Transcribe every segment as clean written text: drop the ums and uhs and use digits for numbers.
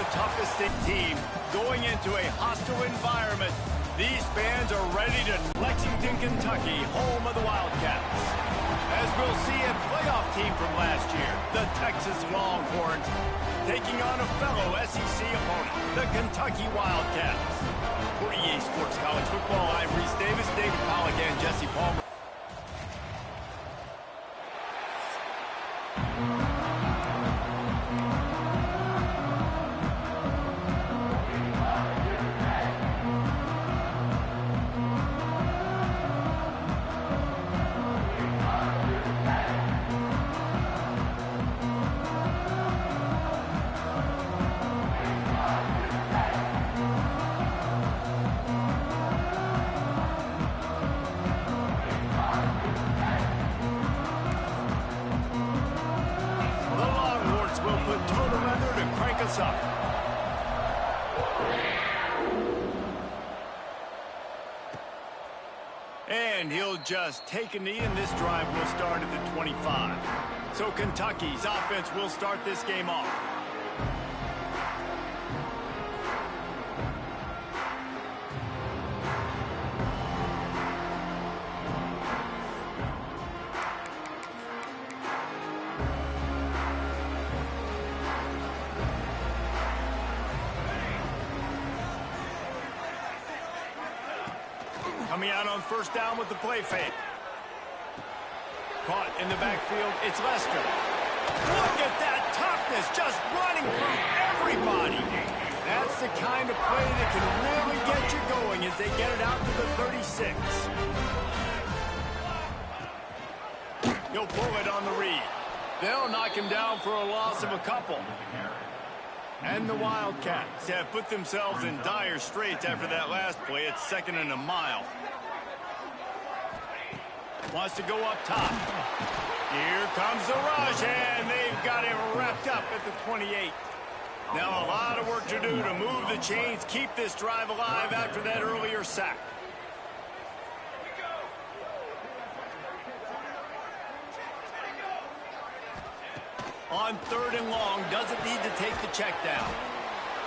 the toughest team going into a hostile environment. These fans are ready to Lexington, Kentucky, home of the Wildcats. As we'll see a playoff team from last year, the Texas Longhorns, taking on a fellow SEC opponent, the Kentucky Wildcats. For EA Sports College Football, I'm Reese Davis, David Pollack, and Jesse Palmer. Up. And he'll just take a knee, and this drive will start at the 25. So Kentucky's offense will start this game off. Coming out on first down with the play fake. Caught in the backfield, it's Lester. Look at that toughness, just running through everybody. That's the kind of play that can really get you going as they get it out to the 36. He'll pull it on the read. They'll knock him down for a loss of a couple. And the Wildcats have put themselves in dire straits after that last play. It's 2nd and a mile. Wants to go up top. Here comes the rush, and they've got him wrapped up at the 28. Now a lot of work to do to move the chains, keep this drive alive after that earlier sack. On 3rd and long, doesn't need to take the check down.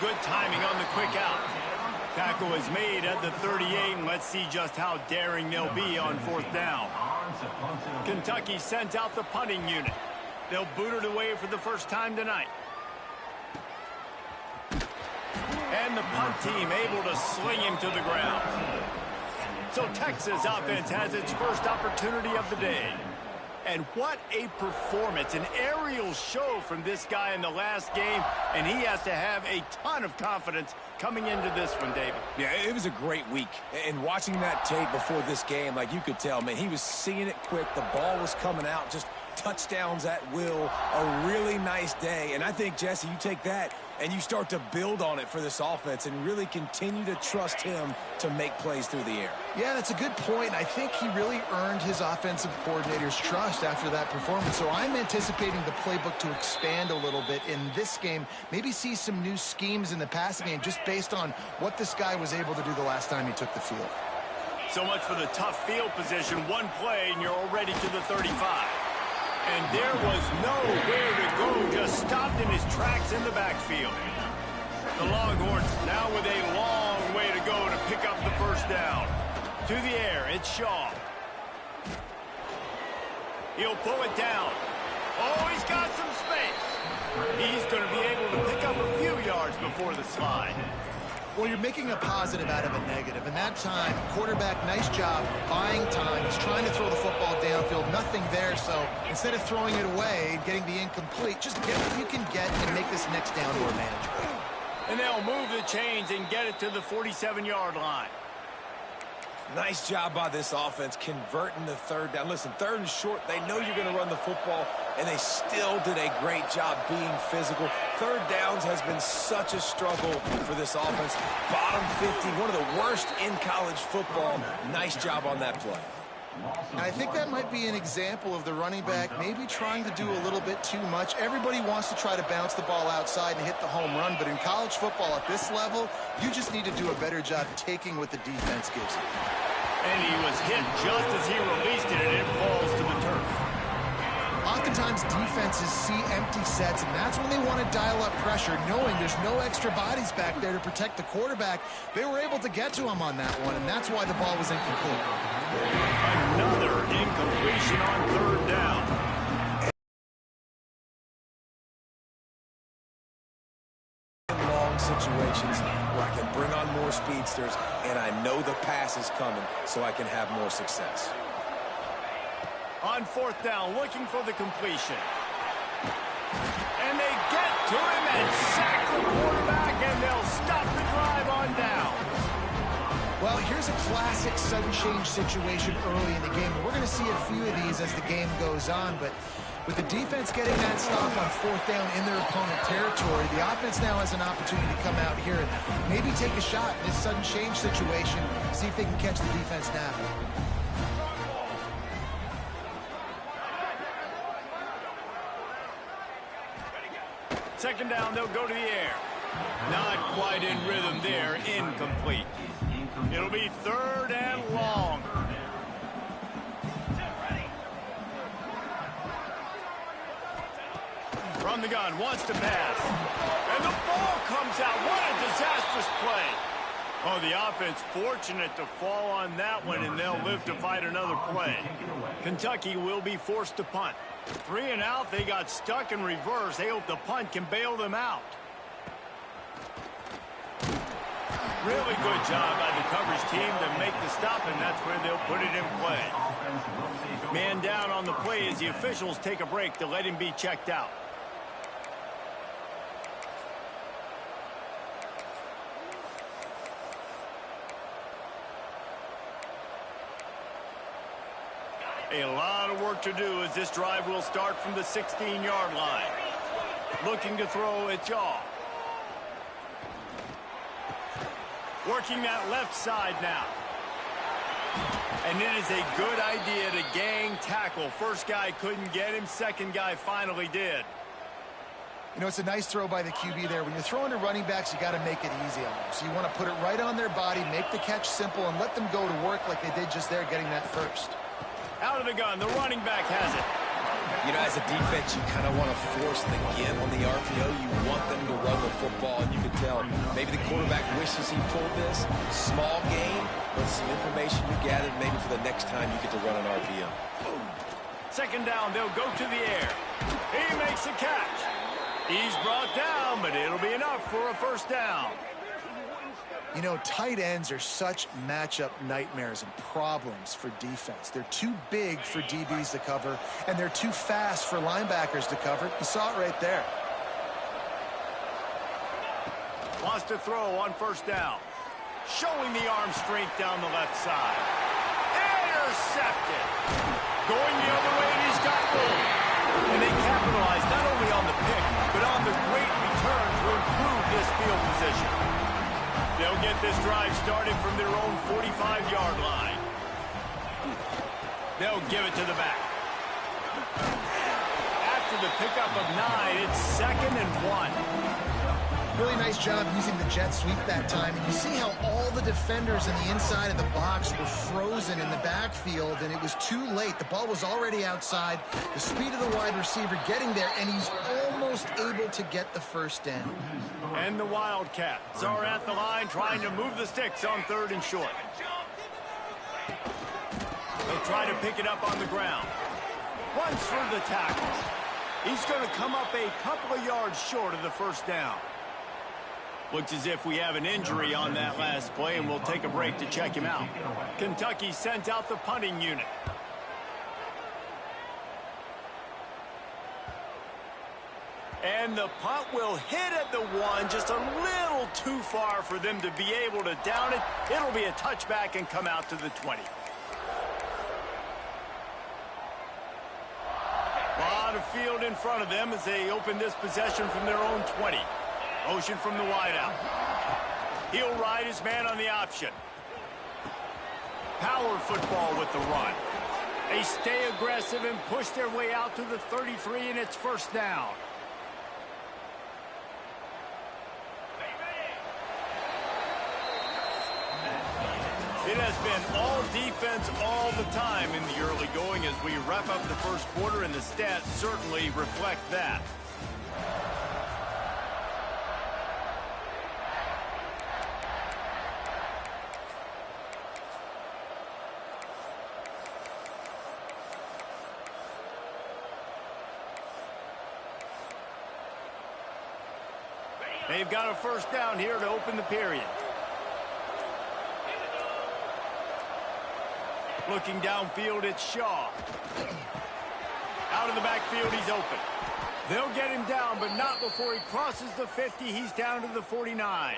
Good timing on the quick out. Tackle is made at the 38, and let's see just how daring they'll be on 4th down. Kentucky sends out the punting unit. They'll boot it away for the first time tonight. And the punt team able to sling him to the ground. So Texas offense has its first opportunity of the day. And what a performance, an aerial show from this guy in the last game, and he has to have a ton of confidence coming into this one, David. Yeah, it was a great week. And watching that tape before this game, like you could tell, man, he was seeing it quick. The ball was coming out, just touchdowns at will. A really nice day. And I think, Jesse, you take that and you start to build on it for this offense and really continue to trust him to make plays through the air. Yeah, that's a good point. I think he really earned his offensive coordinator's trust after that performance. So I'm anticipating the playbook to expand a little bit in this game, maybe see some new schemes in the passing game just based on what this guy was able to do the last time he took the field. So much for the tough field position. One play and you're already to the 35. And there was nowhere to go, just stopped in his tracks in the backfield. The Longhorns now with a long way to go to pick up the first down. To the air, it's Shaw. He'll pull it down. Oh, he's got some space. He's going to be able to pick up a few yards before the slide. Well, you're making a positive out of a negative. And that time, quarterback, nice job buying time. He's trying to throw the football downfield. Nothing there. So instead of throwing it away, getting the incomplete, just get what you can get and make this next down more manageable. And they'll move the chains and get it to the 47-yard line. Nice job by this offense converting the 3rd down. Listen, 3rd and short, they know you're going to run the football, and they still did a great job being physical. 3rd downs has been such a struggle for this offense. Bottom 50, one of the worst in college football. Nice job on that play. I think that might be an example of the running back maybe trying to do a little bit too much. Everybody wants to try to bounce the ball outside and hit the home run, but in college football at this level, you just need to do a better job taking what the defense gives you. And he was hit just as he released it, and it falls to the turf. Oftentimes, defenses see empty sets, and that's when they want to dial up pressure, knowing there's no extra bodies back there to protect the quarterback. They were able to get to him on that one, and that's why the ball was incomplete. Another incompletion on third down. Long situations where I can bring on more speedsters, and I know the pass is coming, so I can have more success. On fourth down, looking for the completion. And they get to him and sack the quarterback, and they'll stop the drive on down. Well, here's a classic sudden change situation early in the game. We're going to see a few of these as the game goes on, but with the defense getting that stop on fourth down in their opponent territory, the offense now has an opportunity to come out here and maybe take a shot in this sudden change situation, see if they can catch the defense napping. Second down, they'll go to the air. Not quite in rhythm there, incomplete. It'll be third and long. From the gun, wants to pass. And the ball comes out. What a disastrous play. Oh, the offense fortunate to fall on that one, and they'll live to fight another play. Kentucky will be forced to punt. 3 and out, they got stuck in reverse. They hope the punt can bail them out. Really good job by the coverage team to make the stop, and that's where they'll put it in play. Man down on the play as the officials take a break to let him be checked out. A lot of work to do as this drive will start from the 16-yard line. Looking to throw, it's Yaw. Working that left side now. And it is a good idea to gang tackle. First guy couldn't get him. Second guy finally did. You know, it's a nice throw by the QB there. When you're throwing to running backs, you got to make it easy on them. So you want to put it right on their body, make the catch simple, and let them go to work like they did just there, getting that first. Out of the gun, the running back has it. You know, as a defense, you kind of want to force the give on the RPO. You want them to run the football, and you can tell maybe the quarterback wishes he pulled this. Small gain, but some information you gathered maybe for the next time you get to run an RPO. Second down, they'll go to the air. He makes a catch. He's brought down, but it'll be enough for a first down. You know, tight ends are such matchup nightmares and problems for defense. They're too big for DBs to cover, and they're too fast for linebackers to cover. You saw it right there. Wants to throw on first down. Showing the arm strength down the left side. Intercepted. Going the other way, and he's got room. And they capitalize not only on the pick, but on the great return to improve this field position. They'll get this drive started from their own 45-yard line. They'll give it to the back. After the pickup of 9, it's 2nd and 1. Really nice job using the jet sweep that time. And you see how all the defenders in the inside of the box were frozen in the backfield, and it was too late. The ball was already outside. The speed of the wide receiver getting there, and he's almost able to get the first down. And the Wildcats are at the line trying to move the sticks on 3rd and short. They'll try to pick it up on the ground. Runs for the tackle. He's going to come up a couple of yards short of the first down. Looks as if we have an injury on that last play, and we'll take a break to check him out. Kentucky sent out the punting unit. And the punt will hit at the 1, just a little too far for them to be able to down it. It'll be a touchback and come out to the 20. A lot of field in front of them as they open this possession from their own 20. Motion from the wideout. He'll ride his man on the option. Power football with the run. They stay aggressive and push their way out to the 33, and it's first down. It has been all defense all the time in the early going as we wrap up the first quarter, and the stats certainly reflect that. They've got a first down here to open the period. Looking downfield, it's Shaw. Out of the backfield, he's open. They'll get him down, but not before he crosses the 50. He's down to the 49.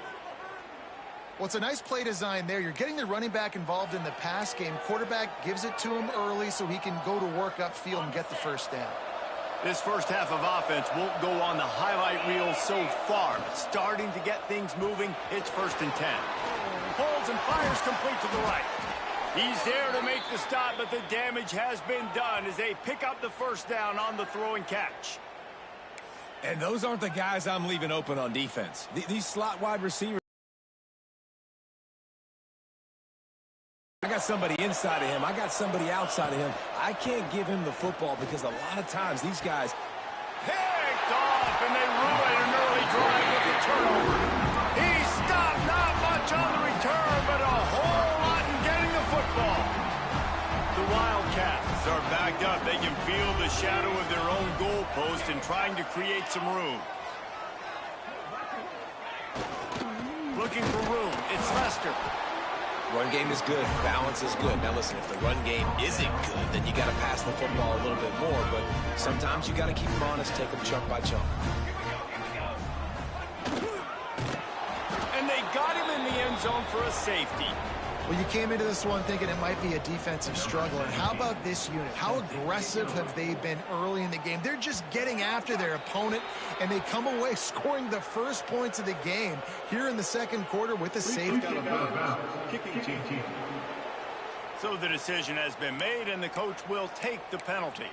Well, it's a nice play design there. You're getting the running back involved in the pass game. Quarterback gives it to him early so he can go to work upfield and get the first down. This first half of offense won't go on the highlight reel so far, but starting to get things moving, it's 1st and 10. Holds and fires complete to the right. He's there to make the stop, but the damage has been done as they pick up the first down on the throw and catch. And those aren't the guys I'm leaving open on defense. These slot wide receivers. I got somebody inside of him. I got somebody outside of him. I can't give him the football because a lot of times these guys picked off, and they ruin an early drive with a turnover. He stopped, not much on the return, but a whole lot in getting the football. The Wildcats are backed up. They can feel the shadow of their own goalpost and trying to create some room. Looking for room. It's Lester. Run game is good. Balance is good. Now, listen, if the run game isn't good, then you got to pass the football a little bit more. But sometimes you got to keep them honest, take them chunk by chunk. And they got him in the end zone for a safety. Well, you came into this one thinking it might be a defensive struggle. And how about this unit? How aggressive have they been early in the game? They're just getting after their opponent, and they come away scoring the first points of the game here in the second quarter with a safety. So the decision has been made, and the coach will take the penalty.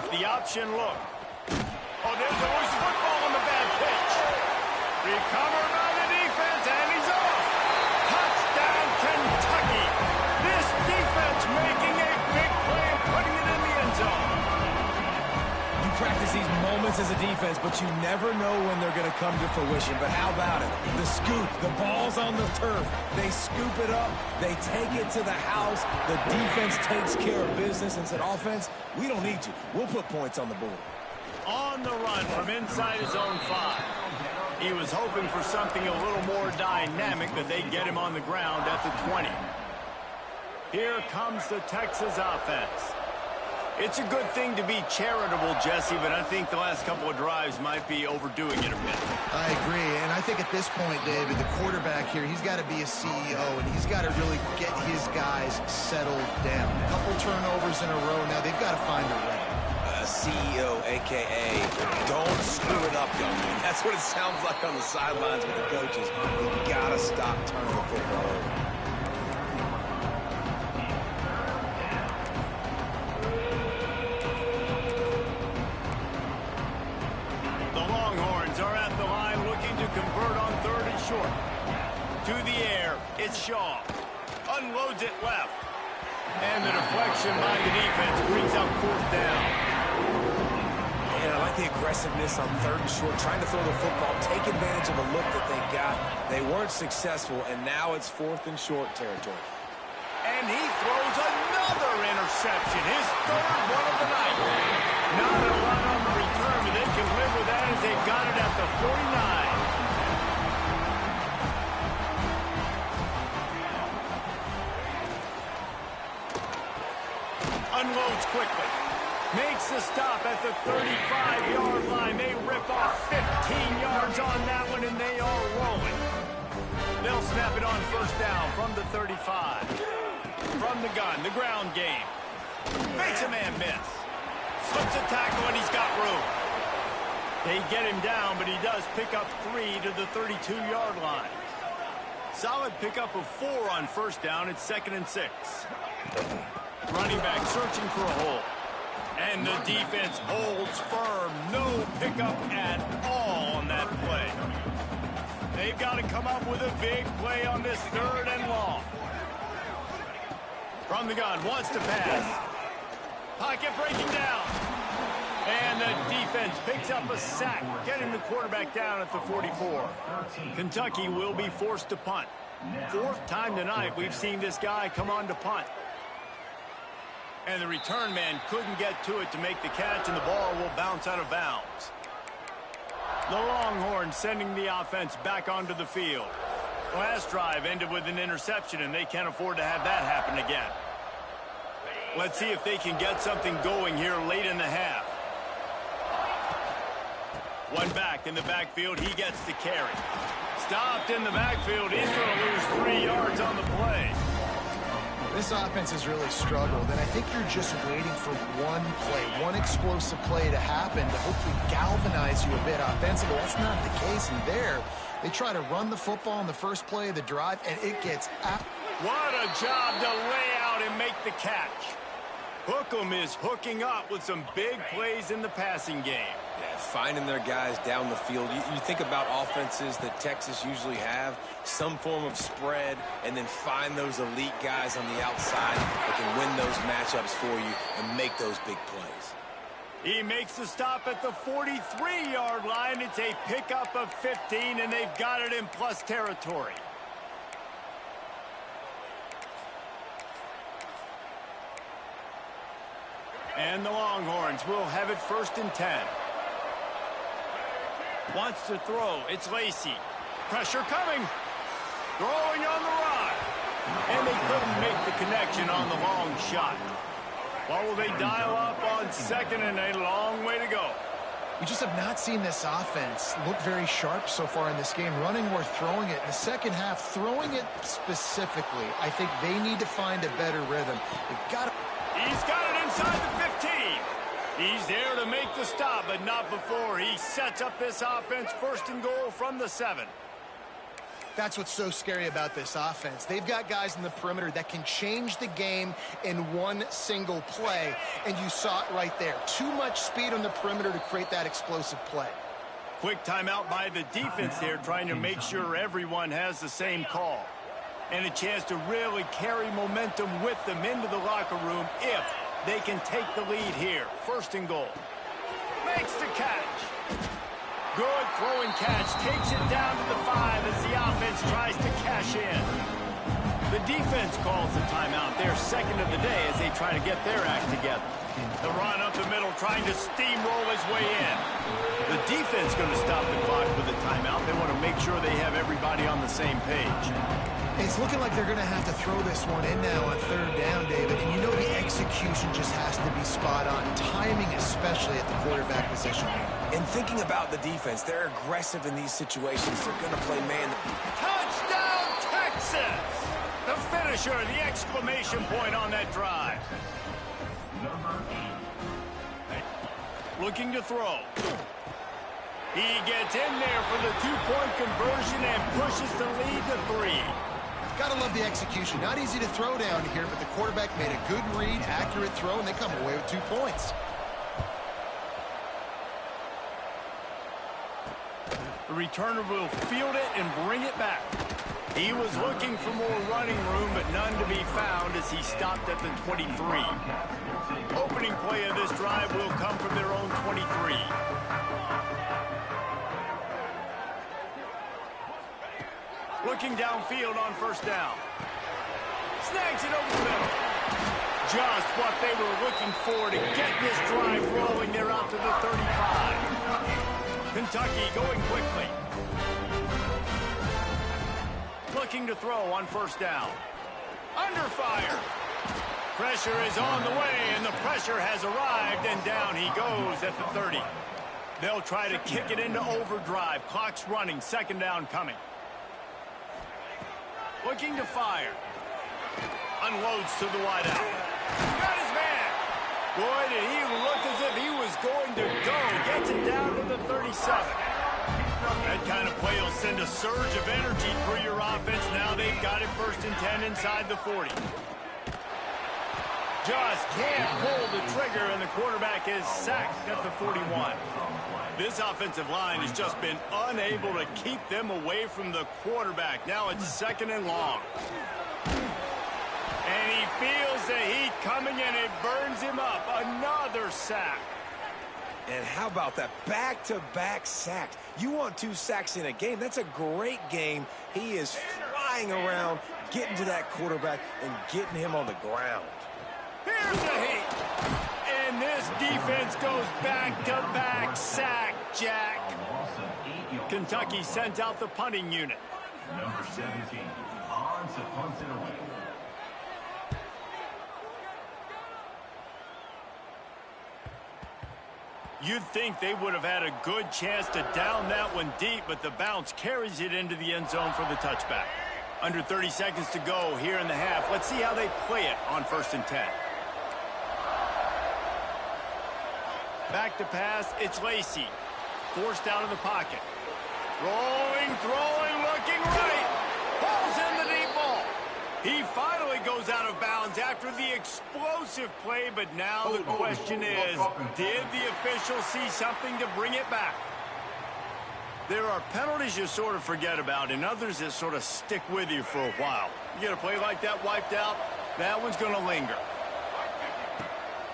The option look. Oh, there's a loose football on the bad pitch. Recovered by the defense, and he's off. Touchdown, Kentucky. This defense making a big play and putting it in the end zone. You practice these moments as a defense, but you never know when they're going to come to fruition. But how about it? The scoop, the ball's on the turf. They scoop it up. They take it to the house. The defense takes care of business and said, offense, we don't need you. We'll put points on the board. On the run from inside his own 5. He was hoping for something a little more dynamic, but they get him on the ground at the 20. Here comes the Texas offense. It's a good thing to be charitable, Jesse, but I think the last couple of drives might be overdoing it a bit. I agree, and I think at this point, David, the quarterback here, he's got to be a CEO, and he's got to really get his guys settled down. A couple turnovers in a row now. They've got to find a way. CEO, a.k.a. don't screw it up, young man. That's what it sounds like on the sidelines with the coaches. You got to stop turning the football over. Convert on 3rd and short. To the air, it's Shaw. Unloads it left. And the deflection by the defense brings up 4th down. And I like the aggressiveness on 3rd and short, trying to throw the football, take advantage of a look that they got. They weren't successful, and now it's 4th and short territory. And he throws another interception, his 3rd one of the night. Not a lot on the return, but they can live with that as they've got it at the 49. Unloads quickly. Makes the stop at the 35-yard line. They rip off 15 yards on that one, and they are rolling. They'll snap it on 1st down from the 35. From the gun, the ground game. Makes a man miss. Slips a tackle, and he's got room. They get him down, but he does pick up 3 to the 32-yard line. Solid pickup of 4 on first down. It's 2nd and 6. Running back searching for a hole. And the defense holds firm. No pickup at all on that play. They've got to come up with a big play on this 3rd and long. From the gun, wants to pass. Pocket breaking down. And the defense picks up a sack, getting the quarterback down at the 44. Kentucky will be forced to punt. 4th time tonight we've seen this guy come on to punt. And the return man couldn't get to it to make the catch, and the ball will bounce out of bounds. The Longhorns sending the offense back onto the field. Last drive ended with an interception, and they can't afford to have that happen again. Let's see if they can get something going here late in the half. One back in the backfield. He gets the carry. Stopped in the backfield. He's going to lose 3 yards on the play. This offense has really struggled, and I think you're just waiting for one play, one explosive play to happen to hopefully galvanize you a bit offensively. That's not the case in there. They try to run the football in the first play of the drive, and it gets out. What a job to lay out and make the catch. Hookem is hooking up with some big plays in the passing game. Yeah, finding their guys down the field. You think about offenses that Texas usually have, some form of spread, and then find those elite guys on the outside that can win those matchups for you and make those big plays. He makes the stop at the 43-yard line. It's a pickup of 15, and they've got it in plus territory. And the Longhorns will have it 1st and 10. Wants to throw. It's Lacey. Pressure coming. Throwing on the run. And they couldn't make the connection on the long shot. What will they dial up on 2nd and a long way to go? We just have not seen this offense look very sharp so far in this game, running or throwing it. In the second half, throwing it specifically, I think they need to find a better rhythm. They've got to... He's got it inside the 15. He's there to make the stop, but not before he sets up this offense 1st and goal from the 7. That's what's so scary about this offense. They've got guys in the perimeter that can change the game in one single play, and you saw it right there. Too much speed on the perimeter to create that explosive play. Quick timeout by the defense there, trying to make sure everyone has the same call. And a chance to really carry momentum with them into the locker room if they can take the lead here. 1st and goal. Makes the catch. Good throwing catch. Takes it down to the 5 as the offense tries to cash in. The defense calls the timeout. Their 2nd of the day as they try to get their act together. The run up the middle, trying to steamroll his way in. The defense going to stop the clock with a timeout. They want to make sure they have everybody on the same page. It's looking like they're going to have to throw this one in now on 3rd down, David. And you know the execution just has to be spot on. Timing, especially at the quarterback position. And thinking about the defense, they're aggressive in these situations. They're going to play man. Touchdown, Texas! The finisher, the exclamation point on that drive. Looking to throw. He gets in there for the 2-point conversion and pushes the lead to 3. Gotta love the execution. Not easy to throw down here, but the quarterback made a good read, accurate throw, and they come away with 2 points. The returner will field it and bring it back. He was looking for more running room, but none to be found as he stopped at the 23. Opening play of this drive will come from their own 23. Looking downfield on 1st down. Snags it over the middle. Just what they were looking for to get this drive rolling. They're out to the 35. Kentucky going quickly. Looking to throw on 1st down. Under fire. Pressure is on the way, and the pressure has arrived, and down he goes at the 30. They'll try to kick it into overdrive. Clock's running. 2nd down coming. Looking to fire. Unloads to the wideout. Got his man. Boy, did he look as if he was going to go. Gets it down to the 37. That kind of play will send a surge of energy through your offense now and 10 inside the 40. Just can't pull the trigger, and the quarterback is sacked at the 41. This offensive line has just been unable to keep them away from the quarterback. Now it's 2nd and long. And he feels the heat coming, and it burns him up. Another sack. And how about that back-to-back sacks? You want 2 sacks in a game. That's a great game. He is flying around, getting to that quarterback and getting him on the ground. Here's the heat. And this defense goes back-to-back sack, Jack. Kentucky sent out the punting unit. Number 17, on to punt it away. You'd think they would have had a good chance to down that one deep, but the bounce carries it into the end zone for the touchback. Under 30 seconds to go here in the half. Let's see how they play it on 1st and 10. Back to pass, it's Lacey. Forced out of the pocket. Rolling, throwing, looking right. Pulls in the deep ball. He finally goes out of bounds after the explosive play, but now the question is, did the official see something to bring it back? There are penalties you sort of forget about and others that sort of stick with you for a while. You get a play like that wiped out, that one's going to linger.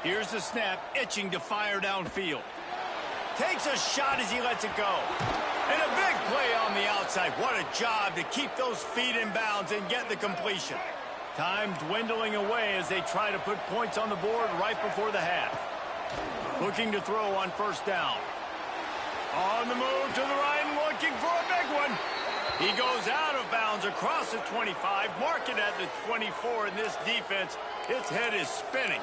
Here's the snap, itching to fire downfield. Takes a shot as he lets it go. And a big play on the outside. What a job to keep those feet in bounds and get the completion. Time dwindling away as they try to put points on the board right before the half. Looking to throw on 1st down. On the move to the right and looking for a big one. He goes out of bounds across the 25, marking at the 24, and this defense, its head is spinning.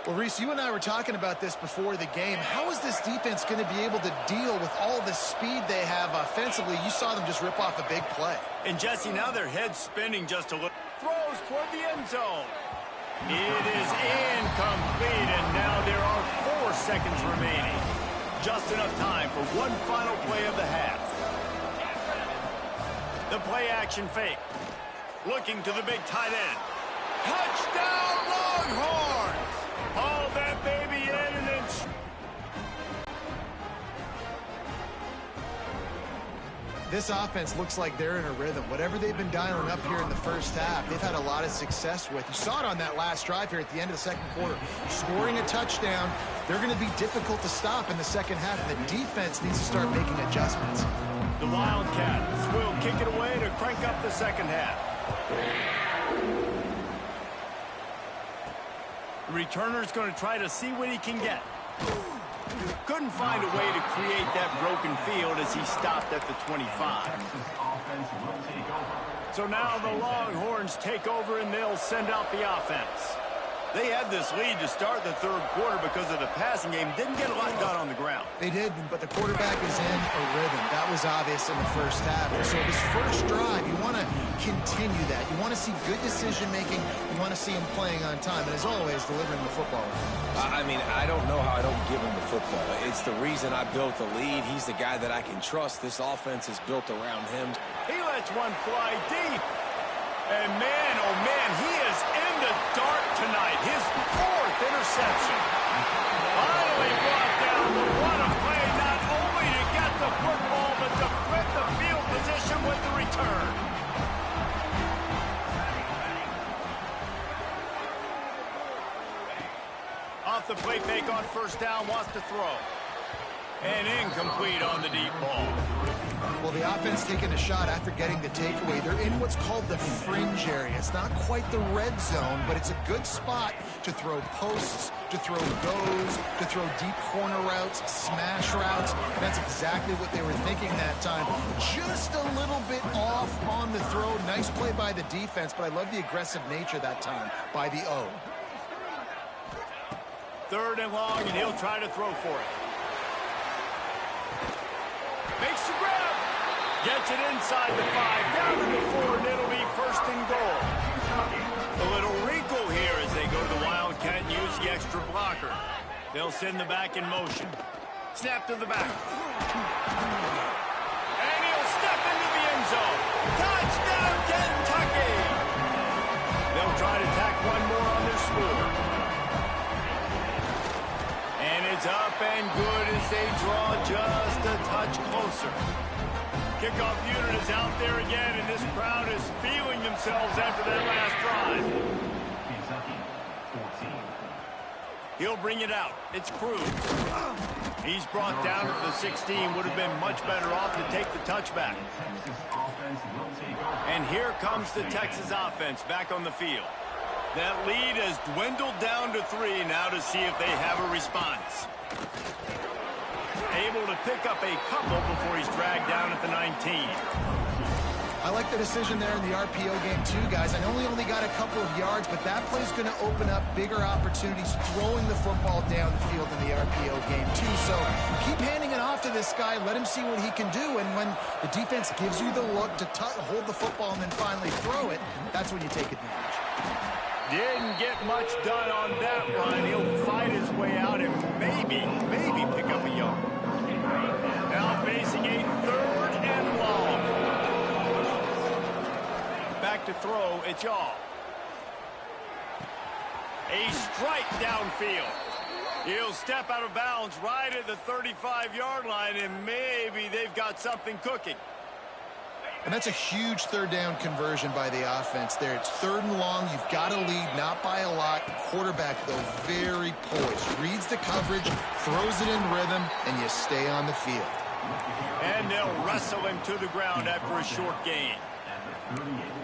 Well, Reese, you and I were talking about this before the game. How is this defense going to be able to deal with all the speed they have offensively? You saw them just rip off a big play. And, Jesse, now their head's spinning just a little. Throws toward the end zone. It is incomplete, and now there are 4 seconds remaining. Just enough time for one final play of the half. The play action fake. Looking to the big tight end. Touchdown, Longhorns! Haul that baby in and then... This offense looks like they're in a rhythm. Whatever they've been dialing up here in the first half, they've had a lot of success with. You saw it on that last drive here at the end of the 2nd quarter. Scoring a touchdown, they're going to be difficult to stop in the 2nd half. The defense needs to start making adjustments. The Wildcats will kick it away to crank up the 2nd half. The returner's going to try to see what he can get. Couldn't find a way to create that broken field as he stopped at the 25. So now the Longhorns take over and they'll send out the offense. They had this lead to start the 3rd quarter because of the passing game. Didn't get a lot done on the ground. They did, but the quarterback is in a rhythm. That was obvious in the first half. And so this first drive, you want to continue that. You want to see good decision-making. You want to see him playing on time. And as always, delivering the football. I mean, I don't know how I don't give him the football. It's the reason I built the lead. He's the guy that I can trust. This offense is built around him. He lets one fly deep. And man, oh man, he is in the dark tonight. His 4th interception. Finally brought down, but what a play, not only to get the football, but to flip the field position with the return. Off the play fake on 1st down, wants to throw. And incomplete on the deep ball. Well, the offense taking a shot after getting the takeaway. They're in what's called the fringe area. It's not quite the red zone, but it's a good spot to throw posts, to throw goes, to throw deep corner routes, smash routes. And that's exactly what they were thinking that time. Just a little bit off on the throw. Nice play by the defense, but I love the aggressive nature that time by the O. 3rd and long, and he'll try to throw for it. Makes the grab. Gets it inside the 5, down to the 4, and it'll be 1st and goal. A little wrinkle here as they go to the Wildcat and use the extra blocker. They'll send the back in motion. Snap to the back. And he'll step into the end zone. Touchdown, Kentucky! It's up and good as they draw just a touch closer. Kickoff unit is out there again, and this crowd is feeling themselves after that last drive. Kentucky, 14. He'll bring it out. It's Cruz. He's brought down to the 16. Would have been much better off to take the touchback. Texas offense will take over. And here comes the Texas offense back on the field. That lead has dwindled down to 3 now to see if they have a response. Able to pick up a couple before he's dragged down at the 19. I like the decision there in the RPO game too, guys. I know he only got a couple of yards, but that play's going to open up bigger opportunities throwing the football down the field in the RPO game too. So keep handing it off to this guy. Let him see what he can do. And when the defense gives you the look to hold the football and then finally throw it, that's when you take advantage. Didn't get much done on that run. He'll fight his way out and maybe pick up a yard. Now facing a 3rd and long. Back to throw, it's Yaw. A strike downfield. He'll step out of bounds right at the 35-yard line, and maybe they've got something cooking. And that's a huge 3rd down conversion by the offense there. It's 3rd and long. You've got to lead, not by a lot. Quarterback, though, very poised. Reads the coverage, throws it in rhythm, and you stay on the field. And they'll wrestle him to the ground after a short gain.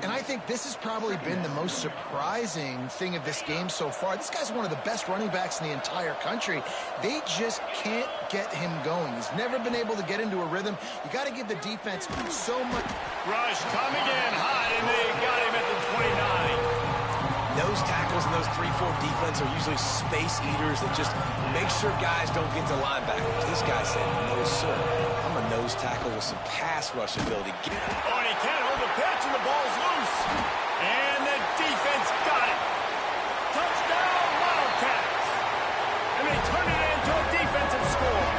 And I think this has probably been the most surprising thing of this game so far. This guy's one of the best running backs in the entire country. They just can't get him going. He's never been able to get into a rhythm. You got to give the defense so much. Rush coming in hot, and they got him at the 29. Those tackles and those 3-4 defense are usually space eaters that just make sure guys don't get to linebackers. This guy said, no, sir. I'm a nose tackle with some pass rush ability. Oh, and he can't hold the pitch, and the ball's loose. And the defense got it. Touchdown, Wildcats. And they turn it into a defensive score.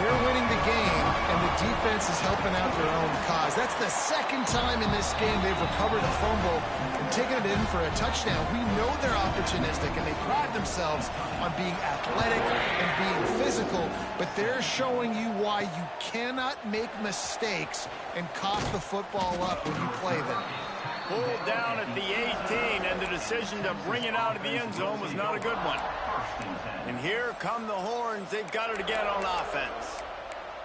They're winning the game, and the defense is helping out their own cause. That's the 2nd time in this game they've recovered a fumble and taken it in for a touchdown. We know they're opportunistic, and they pride themselves on being athletic and being physical, but they're showing you why you cannot make mistakes and cough the football up when you play them. Pulled down at the 18, and the decision to bring it out of the end zone was not a good one. And here come the horns. They've got it again on offense.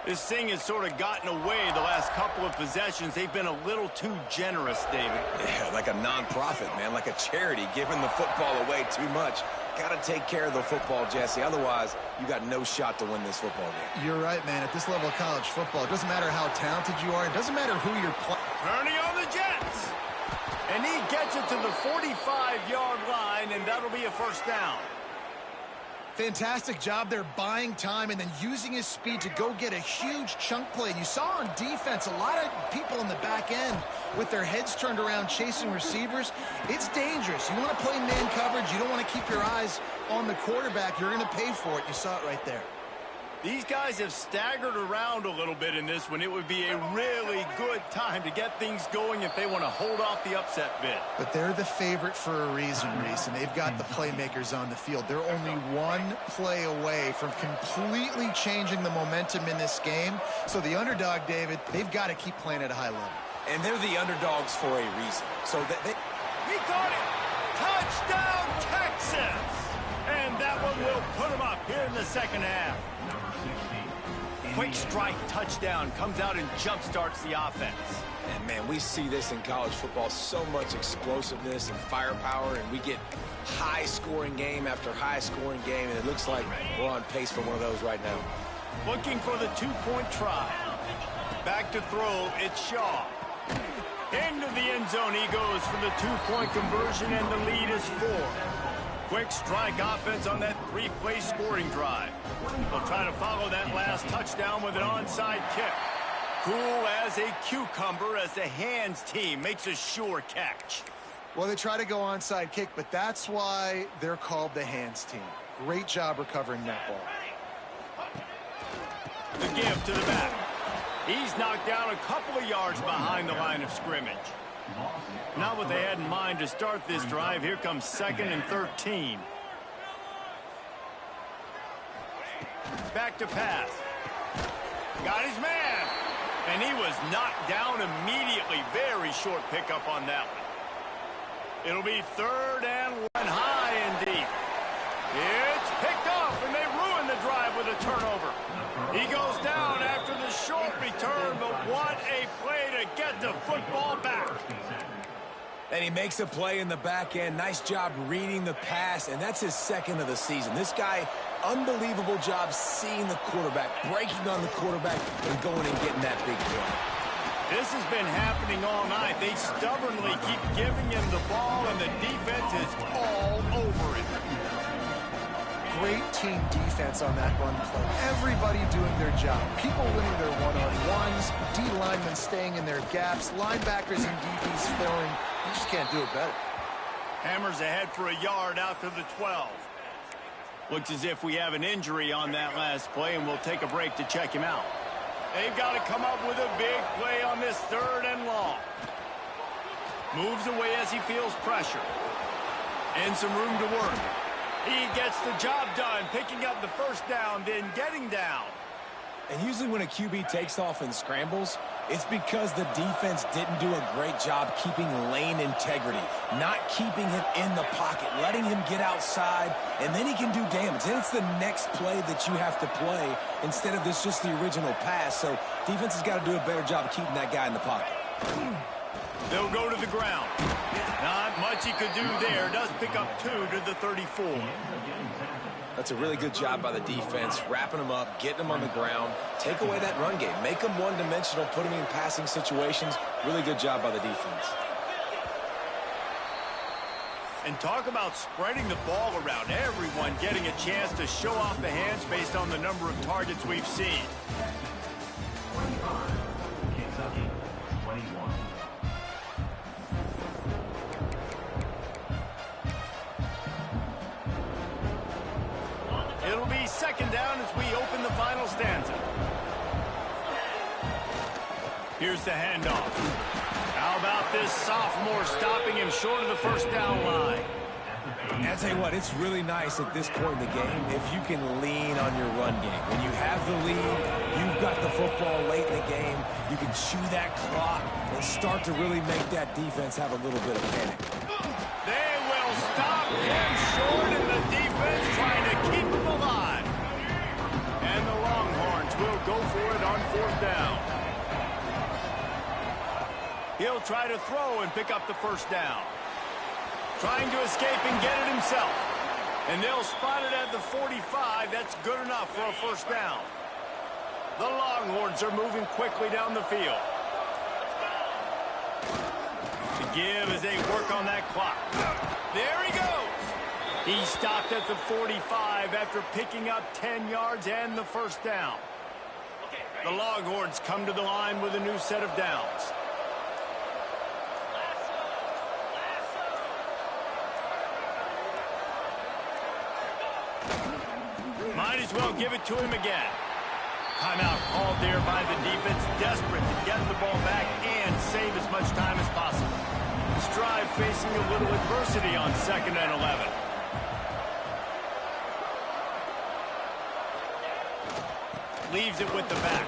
This thing has sort of gotten away the last couple of possessions. They've been a little too generous, David. Yeah, like a nonprofit, man, like a charity, giving the football away too much. Got to take care of the football, Jesse. Otherwise, you got no shot to win this football game. You're right, man. At this level of college football, it doesn't matter how talented you are. It doesn't matter who you're playing. Turning on the Jets. And he gets it to the 45-yard line, and that'll be a 1st down. Fantastic job there buying time and then using his speed to go get a huge chunk play. And you saw on defense a lot of people in the back end with their heads turned around chasing receivers. It's dangerous. You want to play man coverage. You don't want to keep your eyes on the quarterback. You're going to pay for it. You saw it right there. These guys have staggered around a little bit in this one. It would be a really good time to get things going if they want to hold off the upset bid. But they're the favorite for a reason, Reese, and they've got the playmakers on the field. They're only one play away from completely changing the momentum in this game. So the underdog, David, they've got to keep playing at a high level. And they're the underdogs for a reason. So that they... He caught it! Touchdown, Texas! And that one will put them up here in the 2nd half. Quick strike touchdown comes out and jump starts the offense. And man, we see this in college football, so much explosiveness and firepower, and we get high-scoring game after high-scoring game, and it looks like we're on pace for one of those right now. Looking for the 2-point try. Back to throw, it's Shaw. Into the end zone he goes for the 2-point conversion, and the lead is 4. Quick strike offense on that 3-play scoring drive. They'll try to follow that last touchdown with an onside kick. Cool as a cucumber as the hands team makes a sure catch. Well, they try to go onside kick, but that's why they're called the hands team. Great job recovering that ball. The give to the back. He's knocked down a couple of yards behind the line of scrimmage. Not what they had in mind to start this drive. Here comes 2nd and 13. Back to pass. Got his man. And he was knocked down immediately. Very short pickup on that one. It'll be 3rd and 1, high and deep. It's picked off, and they ruin the drive with a turnover. He goes down after the short return, but what a play to get the football back. And he makes a play in the back end. Nice job reading the pass, and that's his 2nd of the season. This guy, unbelievable job seeing the quarterback, breaking on the quarterback, and going and getting that big play. This has been happening all night. They stubbornly keep giving him the ball, and the defense is all over it. Great team defense on that run play. Everybody doing their job. People winning their one-on-ones, D-linemen staying in their gaps, linebackers and DBs filling. You just can't do it better. Hammers ahead for a yard out to the 12. Looks as if we have an injury on that last play, and we'll take a break to check him out. They've got to come up with a big play on this 3rd and long. Moves away as he feels pressure. And some room to work. He gets the job done, picking up the 1st down, then getting down. And usually when a QB takes off and scrambles, it's because the defense didn't do a great job keeping lane integrity, not keeping him in the pocket, letting him get outside, and then he can do damage. Then it's the next play that you have to play instead of this just the original pass. So defense has got to do a better job of keeping that guy in the pocket. They'll go to the ground. Not much he could do there. Does pick up 2 to the 34. That's a really good job by the defense, wrapping them up, getting them on the ground, take away that run game, make them one-dimensional, put them in passing situations. Really good job by the defense. And talk about spreading the ball around. Everyone getting a chance to show off the hands based on the number of targets we've seen. 25, Kentucky, 21. It'll be 2nd down as we open the final stanza. Here's the handoff. How about this sophomore stopping him short of the 1st down line? And I tell you what, it's really nice at this point in the game if you can lean on your run game. When you have the lead, you've got the football late in the game, you can chew that clock and start to really make that defense have a little bit of panic. They will stop him short, and the defense trying to keep him alive. And the Longhorns will go for it on 4th down. He'll try to throw and pick up the 1st down. Trying to escape and get it himself. And they'll spot it at the 45. That's good enough for a 1st down. The Longhorns are moving quickly down the field. To give as they work on that clock. There he goes. He stopped at the 45 after picking up 10 yards and the 1st down. The Longhorns come to the line with a new set of downs. Might as well give it to him again. Timeout called there by the defense, desperate to get the ball back and save as much time as possible. This drive facing a little adversity on 2nd and 11. Leaves it with the back.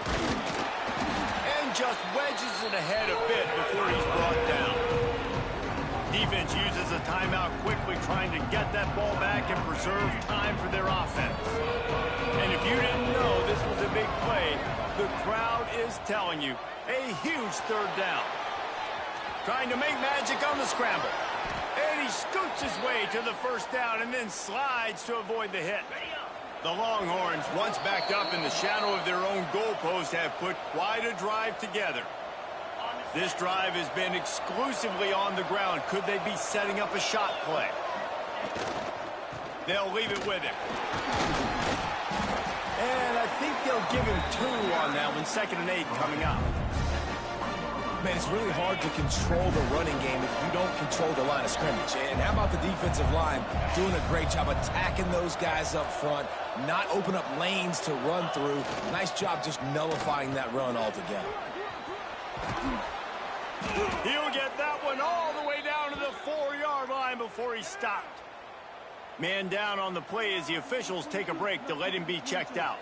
And just wedges it ahead a bit before he's brought down. Defense uses a timeout quickly, trying to get that ball back and preserve time for their offense. And if you didn't know this was a big play, the crowd is telling you a huge 3rd down. Trying to make magic on the scramble. And he scoots his way to the 1st down and then slides to avoid the hit. The Longhorns, once backed up in the shadow of their own goalpost, have put quite a drive together. This drive has been exclusively on the ground. Could they be setting up a shot play? They'll leave it with him. And I think they'll give him 2 on that one. 2nd and 8 coming up. Man, it's really hard to control the running game if you don't control the line of scrimmage. And how about the defensive line doing a great job attacking those guys up front, not open up lanes to run through. Nice job just nullifying that run altogether. He'll get that one all the way down to the 4-yard line before he stopped. Man down on the play as the officials take a break to let him be checked out.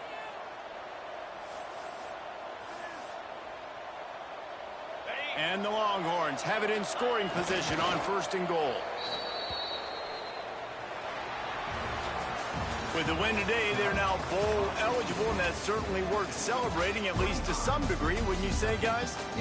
And the Longhorns have it in scoring position on 1st and goal. With the win today, they're now bowl eligible, and that's certainly worth celebrating, at least to some degree, wouldn't you say, guys?